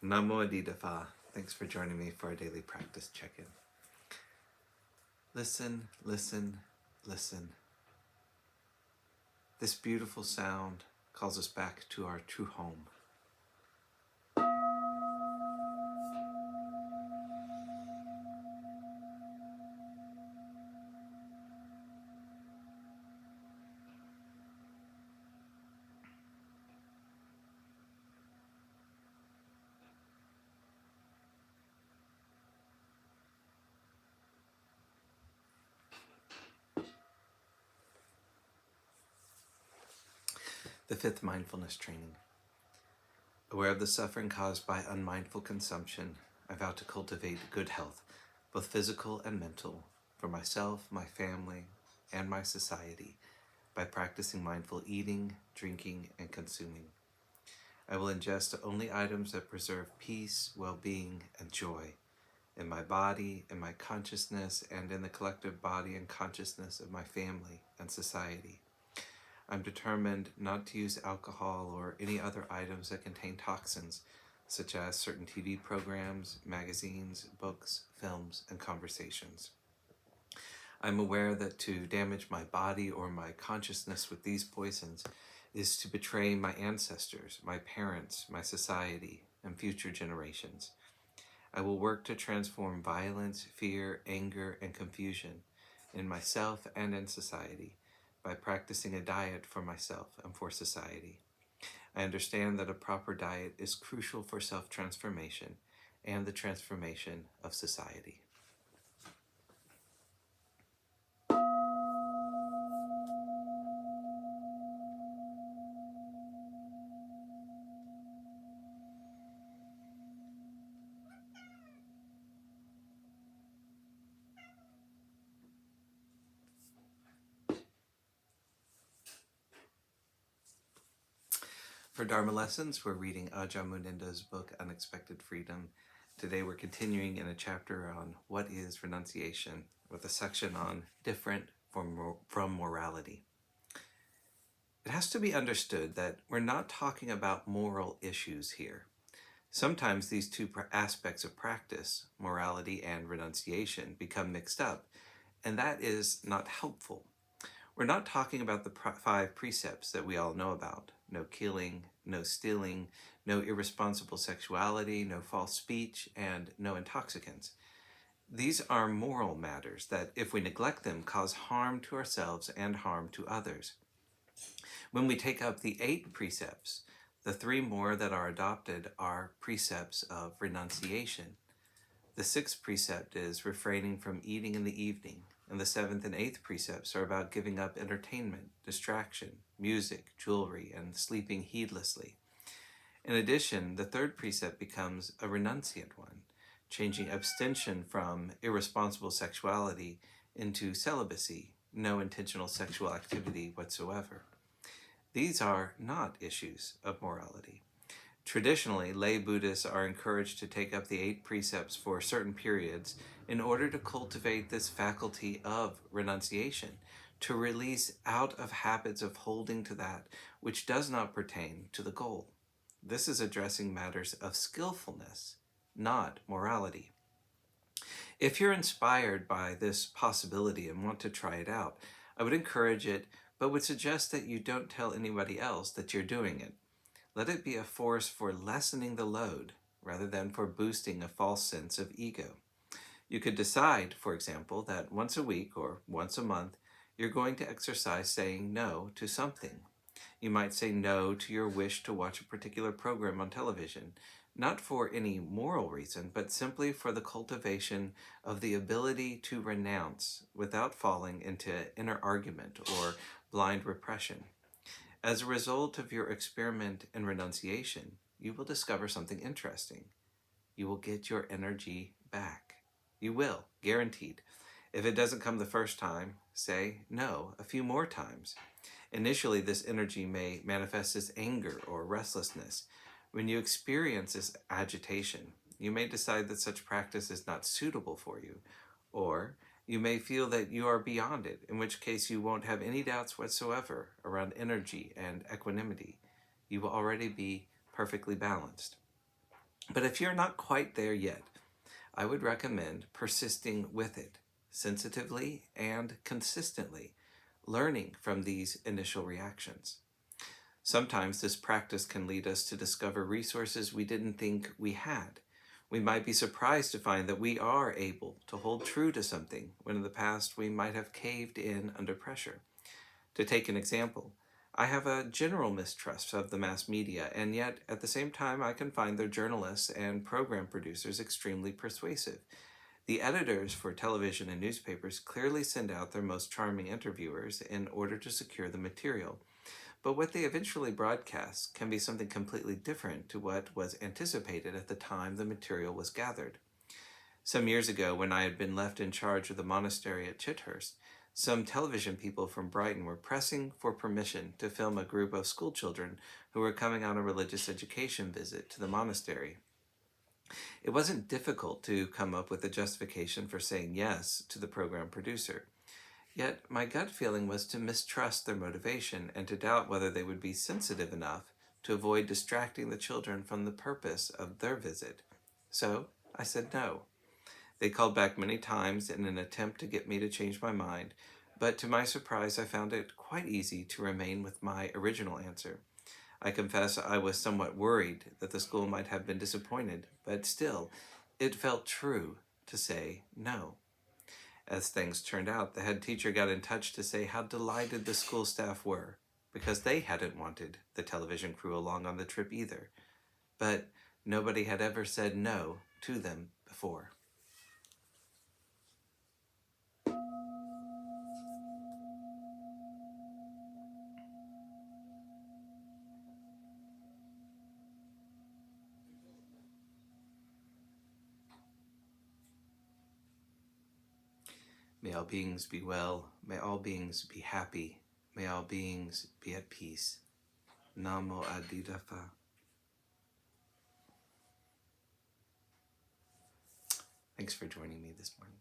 Namo Adidafa. Thanks for joining me for our daily practice check-in. Listen, listen, listen. This beautiful sound calls us back to our true home. The fifth mindfulness training. Aware of the suffering caused by unmindful consumption, I vow to cultivate good health, both physical and mental, for myself, my family, and my society, by practicing mindful eating, drinking, and consuming. I will ingest only items that preserve peace, well-being, and joy in my body, in my consciousness, and in the collective body and consciousness of my family and society. I'm determined not to use alcohol or any other items that contain toxins, such as certain TV programs, magazines, books, films, and conversations. I'm aware that to damage my body or my consciousness with these poisons is to betray my ancestors, my parents, my society, and future generations. I will work to transform violence, fear, anger, and confusion in myself and in society by practicing a diet for myself and for society. I understand that a proper diet is crucial for self-transformation and the transformation of society. For Dharma lessons, we're reading Ajahn Munindo's book, Unexpected Freedom. Today we're continuing in a chapter on what is renunciation, with a section on different from morality. It has to be understood that we're not talking about moral issues here. Sometimes these two aspects of practice, morality and renunciation, become mixed up, and that is not helpful. We're not talking about the 5 precepts that we all know about. No killing, no stealing, no irresponsible sexuality, no false speech, and no intoxicants. These are moral matters that, if we neglect them, cause harm to ourselves and harm to others. When we take up the 8 precepts, the 3 more that are adopted are precepts of renunciation. The 6th precept is refraining from eating in the evening, and the 7th and 8th precepts are about giving up entertainment, distraction, music, jewelry, and sleeping heedlessly. In addition, the 3rd precept becomes a renunciant one, changing abstention from irresponsible sexuality into celibacy, no intentional sexual activity whatsoever. These are not issues of morality. Traditionally, lay Buddhists are encouraged to take up the 8 precepts for certain periods in order to cultivate this faculty of renunciation, to release out of habits of holding to that which does not pertain to the goal. This is addressing matters of skillfulness, not morality. If you're inspired by this possibility and want to try it out, I would encourage it, but would suggest that you don't tell anybody else that you're doing it. Let it be a force for lessening the load, rather than for boosting a false sense of ego. You could decide, for example, that once a week or once a month, you're going to exercise saying no to something. You might say no to your wish to watch a particular program on television, not for any moral reason, but simply for the cultivation of the ability to renounce without falling into inner argument or blind repression. As a result of your experiment in renunciation, you will discover something interesting. You will get your energy back. You will, guaranteed. If it doesn't come the first time, say no a few more times. Initially, this energy may manifest as anger or restlessness. When you experience this agitation, you may decide that such practice is not suitable for you, or you may feel that you are beyond it, in which case you won't have any doubts whatsoever around energy and equanimity. You will already be perfectly balanced. But if you're not quite there yet, I would recommend persisting with it, sensitively and consistently, learning from these initial reactions. Sometimes this practice can lead us to discover resources we didn't think we had. We might be surprised to find that we are able to hold true to something when in the past we might have caved in under pressure. To take an example, I have a general mistrust of the mass media, and yet at the same time I can find their journalists and program producers extremely persuasive. The editors for television and newspapers clearly send out their most charming interviewers in order to secure the material. But what they eventually broadcast can be something completely different to what was anticipated at the time the material was gathered. Some years ago, when I had been left in charge of the monastery at Chithurst, some television people from Brighton were pressing for permission to film a group of schoolchildren who were coming on a religious education visit to the monastery. It wasn't difficult to come up with a justification for saying yes to the program producer. Yet my gut feeling was to mistrust their motivation and to doubt whether they would be sensitive enough to avoid distracting the children from the purpose of their visit. So I said no. They called back many times in an attempt to get me to change my mind, but to my surprise I found it quite easy to remain with my original answer. I confess I was somewhat worried that the school might have been disappointed, but still, it felt true to say no. As things turned out, the head teacher got in touch to say how delighted the school staff were, because they hadn't wanted the television crew along on the trip either. But nobody had ever said no to them before. May all beings be well. May all beings be happy. May all beings be at peace. Namo Adidafa. Thanks for joining me this morning.